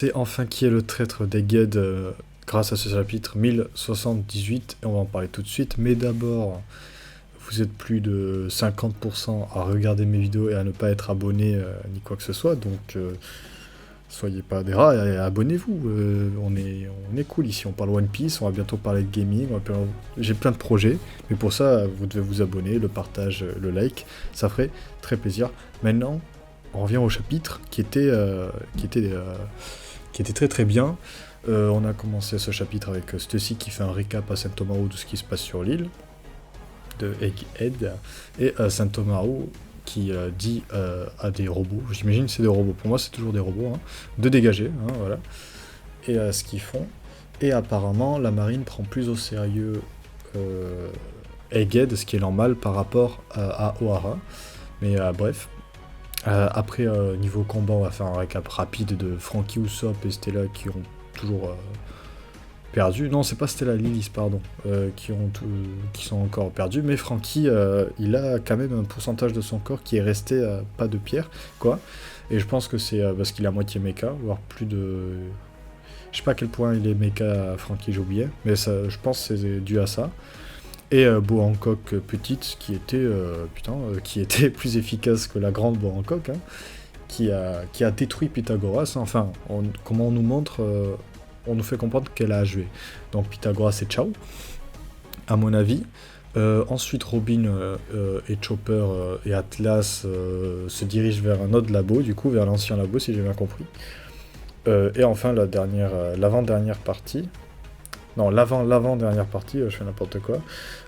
C'est enfin qui est le traître d'Egged grâce à ce chapitre 1078 et on va en parler tout de suite. Mais d'abord, vous êtes plus de 50% à regarder mes vidéos et à ne pas être abonné ni quoi que ce soit, donc soyez pas des rats et abonnez-vous. On est cool ici, on parle One Piece, on va bientôt parler de gaming, j'ai plein de projets, mais pour ça, vous devez vous abonner, le partage, le like, ça ferait très plaisir. Maintenant, on revient au chapitre qui était très très bien. On a commencé ce chapitre avec Stussy qui fait un récap à Saint-Tomahawk de ce qui se passe sur l'île de Egghead et Saint-Tomahawk qui dit à des robots, j'imagine que c'est des robots, pour moi c'est toujours des robots, hein, de dégager, hein, voilà, et ce qu'ils font. Et apparemment la marine prend plus au sérieux Egghead, ce qui est normal par rapport à Ohara. Mais bref, après, niveau combat, on va faire un récap rapide de Franky, Usopp et Stella qui ont toujours perdu. Non, c'est pas Stella, Lilith, pardon, qui sont encore perdus. Mais Franky, il a quand même un pourcentage de son corps qui est resté pas de pierre, quoi. Et je pense que c'est parce qu'il est à moitié mecha, voire plus de... Je sais pas à quel point il est mecha, Franky, j'ai oublié. Mais ça, je pense que c'est dû à ça. Et Bo Hancock petite, qui était plus efficace que la grande Bo Hancock, hein, qui a détruit Pythagoras. Hein. Enfin, comment on nous montre, on nous fait comprendre qu'elle a joué. Donc Pythagoras c'est ciao, à mon avis. Ensuite, Robin et Chopper et Atlas se dirigent vers un autre labo, du coup vers l'ancien labo si j'ai bien compris. Et enfin l'avant-dernière partie. Non, l'avant-dernière partie, je fais n'importe quoi.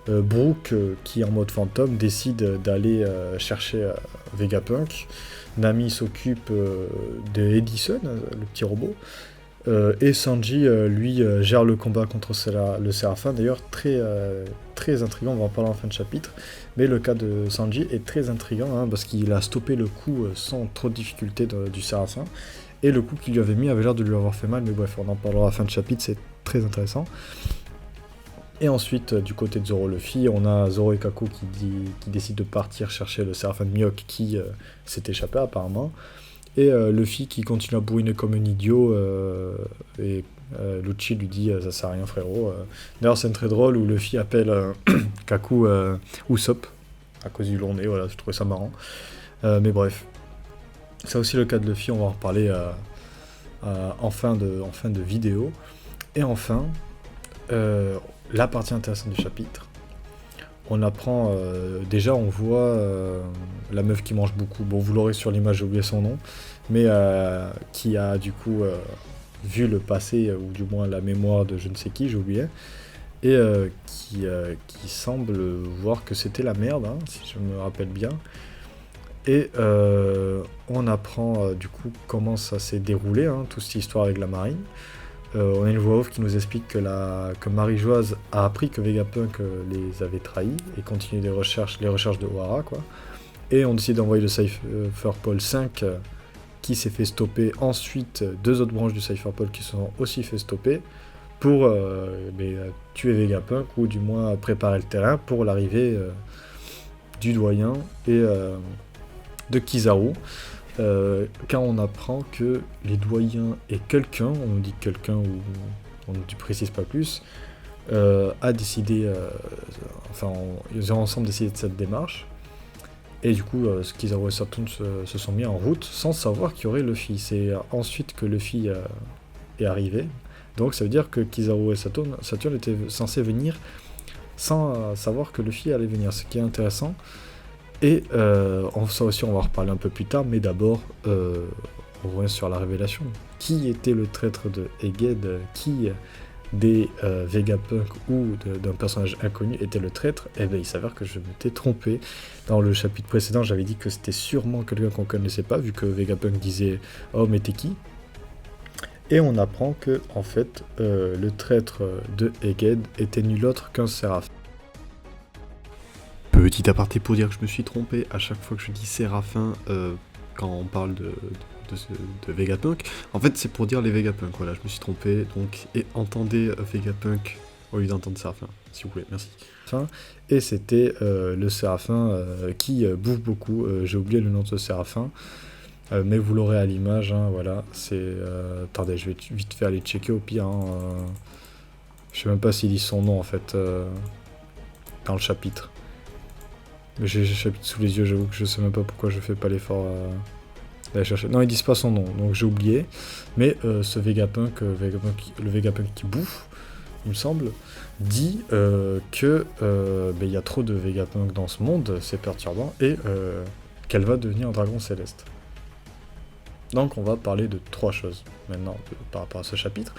Brooke, qui est en mode fantôme, décide d'aller chercher Vegapunk. Nami s'occupe de Edison, le petit robot. Et Sanji, lui, gère le combat contre le Séraphin. D'ailleurs, très intriguant, on va en parler en fin de chapitre. Mais le cas de Sanji est très intriguant, hein, parce qu'il a stoppé le coup sans trop de difficulté du Séraphin. Et le coup qu'il lui avait mis avait l'air de lui avoir fait mal, mais bref, on en parlera à la fin de chapitre, c'est très intéressant. Et ensuite, du côté de Zoro Luffy, on a Zoro et Kaku qui décident de partir chercher le Séraphin de Mihawk qui s'est échappé apparemment. Et Luffy qui continue à bourriner comme un idiot, et Lucci lui dit ça sert à rien frérot. D'ailleurs c'est très drôle où Luffy appelle Kaku Usopp, à cause du long nez, voilà, je trouvais ça marrant. Mais bref, c'est aussi le cas de Luffy, on va en reparler en fin de vidéo. Et enfin, la partie intéressante du chapitre, on apprend, déjà on voit la meuf qui mange beaucoup, bon vous l'aurez sur l'image, j'ai oublié son nom, mais qui a du coup vu le passé, ou du moins la mémoire de je ne sais qui, j'ai oublié, et qui semble voir que c'était la merde, hein, si je me rappelle bien. Et on apprend du coup comment ça s'est déroulé, hein, toute cette histoire avec la marine. On a une voix off qui nous explique que Marie-Joise a appris que Vegapunk les avait trahis et continue les recherches de Ohara, quoi. Et on décide d'envoyer le Cypherpole 5 qui s'est fait stopper. Ensuite, deux autres branches du Cypherpole qui se sont aussi fait stopper pour tuer Vegapunk ou du moins préparer le terrain pour l'arrivée du doyen et de Kizaru. Quand on apprend que les doyens et quelqu'un, on nous dit quelqu'un ou on ne précise pas plus, a décidé, ils ont ensemble décidé de cette démarche, et du coup Kizaru et Saturn se sont mis en route sans savoir qu'il y aurait Luffy. C'est ensuite que Luffy est arrivé, donc ça veut dire que Kizaru et Saturn étaient censés venir sans savoir que Luffy allait venir, ce qui est intéressant. Et ça aussi on va en reparler un peu plus tard, mais d'abord on revient sur la révélation. Qui était le traître de Egghead? Qui des Vegapunk ou d'un personnage inconnu était le traître? Eh bien il s'avère que je m'étais trompé. Dans le chapitre précédent j'avais dit que c'était sûrement quelqu'un qu'on connaissait pas, vu que Vegapunk disait « Oh mais t'es qui ?» Et on apprend que en fait le traître de Egghead était nul autre qu'un Séraphin. Petit aparté pour dire que je me suis trompé à chaque fois que je dis Séraphin quand on parle de Vegapunk. En fait, c'est pour dire les Vegapunk, voilà, je me suis trompé. Donc, et entendez Vegapunk au lieu d'entendre Séraphin, s'il vous plaît, merci. Et c'était le Séraphin qui bouffe beaucoup, j'ai oublié le nom de ce Séraphin. Mais vous l'aurez à l'image, hein, voilà. Attendez, je vais vite fait aller checker au pire. Hein, je sais même pas s'il dit son nom en fait dans le chapitre. Mais j'ai le chapitre sous les yeux, j'avoue que je sais même pas pourquoi je fais pas l'effort d'aller chercher. Non, ils disent pas son nom, donc j'ai oublié. Mais ce le Vegapunk qui bouffe, il me semble, dit que il y a trop de Vegapunk dans ce monde, c'est perturbant, et qu'elle va devenir un dragon céleste. Donc on va parler de 3 choses maintenant par rapport à ce chapitre.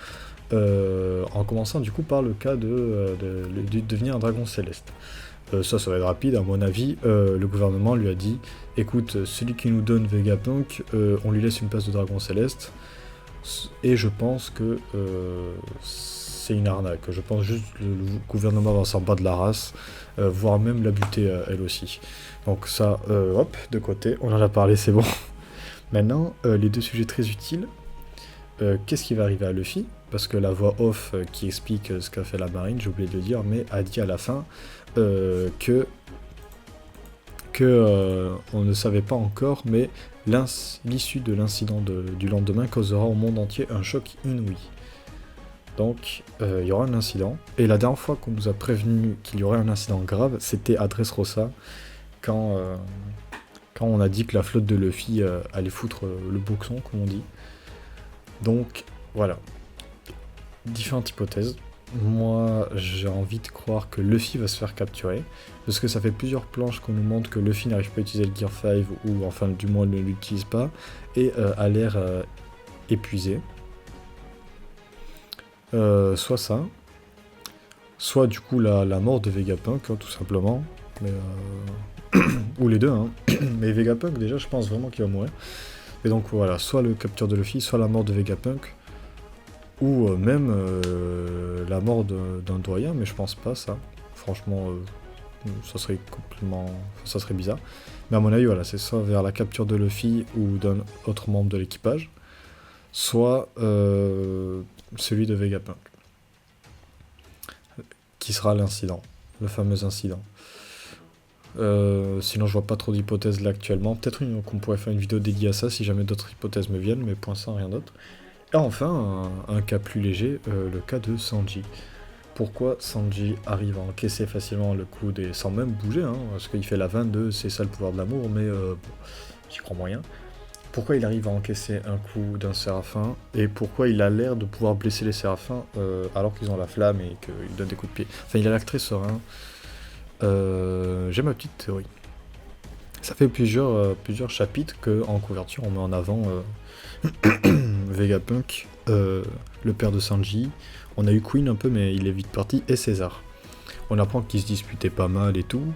En commençant du coup par le cas de devenir un dragon céleste. Ça va être rapide, à mon avis. Le gouvernement lui a dit écoute, celui qui nous donne Vegapunk, on lui laisse une place de dragon céleste. Et je pense que c'est une arnaque. Je pense juste que le gouvernement va s'en battre de la race, voire même la buter elle aussi. Donc ça, hop, de côté, on en a parlé, c'est bon. Maintenant, les 2 sujets très utiles. Qu'est-ce qui va arriver à Luffy? Parce que la voix off qui explique ce qu'a fait la marine, j'ai oublié de le dire, mais a dit à la fin que on ne savait pas encore, mais l'issue de l'incident du lendemain causera au monde entier un choc inouï. Donc, il y aura un incident. Et la dernière fois qu'on nous a prévenu qu'il y aurait un incident grave, c'était à Dressrosa, quand on a dit que la flotte de Luffy allait foutre le boxon, comme on dit. Donc, voilà. Différentes hypothèses. Moi, j'ai envie de croire que Luffy va se faire capturer, parce que ça fait plusieurs planches qu'on nous montre que Luffy n'arrive pas à utiliser le Gear 5, ou enfin du moins ne l'utilise pas, et a l'air épuisé. Soit ça, soit du coup la mort de Vegapunk, hein, tout simplement, mais, ou les deux, hein. Mais Vegapunk déjà je pense vraiment qu'il va mourir. Et donc voilà, soit le capture de Luffy, soit la mort de Vegapunk, ou même la mort d'un doyen, mais je pense pas ça. Franchement, ça serait complètement... ça serait bizarre. Mais à mon avis, voilà, c'est soit vers la capture de Luffy ou d'un autre membre de l'équipage, soit celui de Vegapunk, qui sera l'incident, le fameux incident. Sinon je vois pas trop d'hypothèses là actuellement. Peut-être qu'on pourrait faire une vidéo dédiée à ça si jamais d'autres hypothèses me viennent, mais pour l'instant rien d'autre. Et enfin, un cas plus léger, le cas de Sanji. Pourquoi Sanji arrive à encaisser facilement le coup sans même bouger, hein, parce qu'il fait la 22, c'est ça le pouvoir de l'amour, mais bon, j'y crois moyen. Pourquoi il arrive à encaisser un coup d'un séraphin, et pourquoi il a l'air de pouvoir blesser les séraphins alors qu'ils ont la flamme et qu'ils donnent des coups de pied. Enfin, il a l'air très serein. J'ai ma petite théorie. Ça fait plusieurs chapitres qu'en couverture on met en avant Vegapunk, le père de Sanji. On a eu Queen un peu, mais il est vite parti, et César. On apprend qu'ils se disputaient pas mal et tout,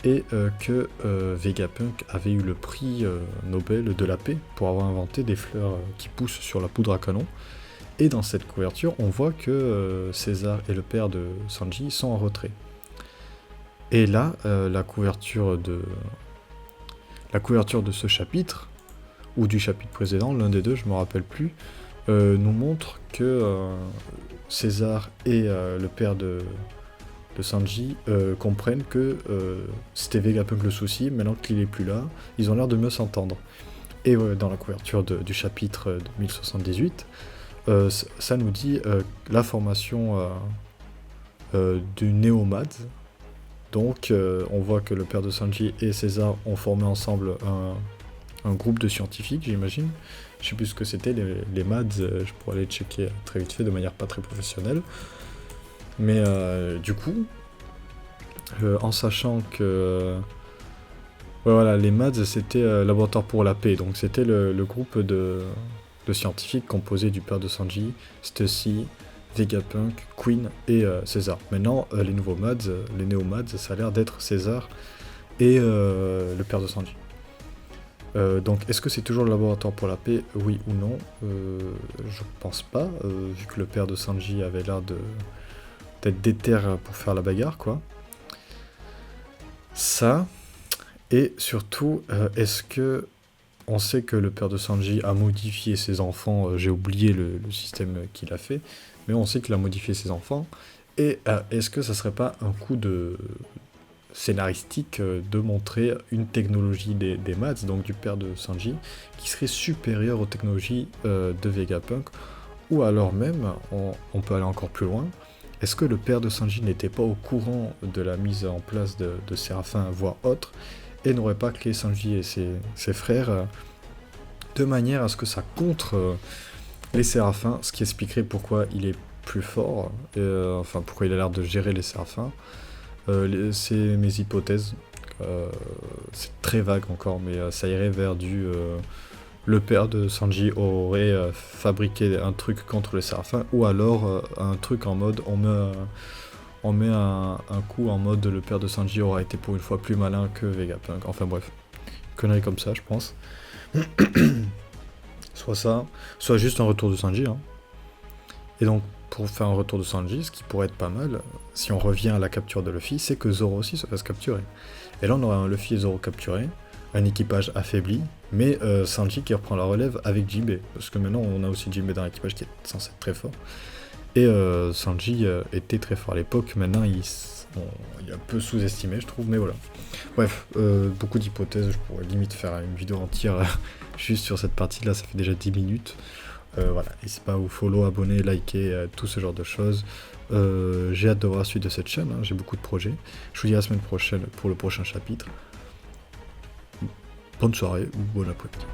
et que Vegapunk avait eu le prix Nobel de la paix pour avoir inventé des fleurs qui poussent sur la poudre à canon. Et dans cette couverture, on voit que César et le père de Sanji sont en retrait. Et là, la couverture de ce chapitre, ou du chapitre précédent, l'un des deux, je me rappelle plus, nous montre que César et le père de Sanji comprennent que c'était Vegapunk le souci, maintenant qu'il est plus là, ils ont l'air de mieux s'entendre. Et dans la couverture du chapitre de 1078, ça nous dit la formation du Néomad. Donc on voit que le père de Sanji et César ont formé ensemble un groupe de scientifiques, j'imagine. Je sais plus ce que c'était, les MADS, je pourrais aller checker très vite fait, de manière pas très professionnelle. Mais du coup, en sachant que... voilà, les MADS, c'était Laboratoire pour la paix, donc c'était le groupe de scientifiques composé du père de Sanji, Stussy, Vegapunk, Queen et César. Maintenant, les nouveaux MADS, les Néo-MADS, ça a l'air d'être César et le père de Sanji. Donc, est-ce que c'est toujours le laboratoire pour la paix, oui ou non? Je pense pas, vu que le père de Sanji avait l'air d'être déter pour faire la bagarre, quoi. Ça, et surtout, est-ce que on sait que le père de Sanji a modifié ses enfants, j'ai oublié le système qu'il a fait, mais on sait qu'il a modifié ses enfants, et est-ce que ça serait pas un coup de... scénaristique de montrer une technologie des maths, donc du père de Sanji, qui serait supérieure aux technologies de Vegapunk, ou alors même, on peut aller encore plus loin, est-ce que le père de Sanji n'était pas au courant de la mise en place de Séraphin, voire autre, et n'aurait pas créé Sanji et ses frères de manière à ce que ça contre les Séraphins, ce qui expliquerait pourquoi il est plus fort, enfin pourquoi il a l'air de gérer les Séraphins. C'est mes hypothèses. C'est très vague encore, mais ça irait vers le père de Sanji aurait fabriqué un truc contre les Séraphins, ou alors un truc en mode on met un coup en mode le père de Sanji aura été pour une fois plus malin que Vegapunk. Enfin bref, conneries comme ça, je pense. Soit ça, soit juste un retour de Sanji. Hein. Et donc, pour faire un retour de Sanji, ce qui pourrait être pas mal, si on revient à la capture de Luffy, c'est que Zoro aussi se fasse capturer. Et là, on aurait un Luffy et Zoro capturés, un équipage affaibli, mais Sanji qui reprend la relève avec Jinbei. Parce que maintenant, on a aussi Jinbei dans l'équipage qui est censé être très fort. Et Sanji était très fort à l'époque, maintenant il est un peu sous-estimé, je trouve, mais voilà. Bref, beaucoup d'hypothèses, je pourrais limite faire une vidéo entière juste sur cette partie-là, ça fait déjà 10 minutes. Voilà, n'hésitez pas à vous follow, abonner, liker, tout ce genre de choses. J'ai hâte de voir la suite de cette chaîne, hein, j'ai beaucoup de projets. Je vous dis à la semaine prochaine pour le prochain chapitre. Bonne soirée ou bon après-midi.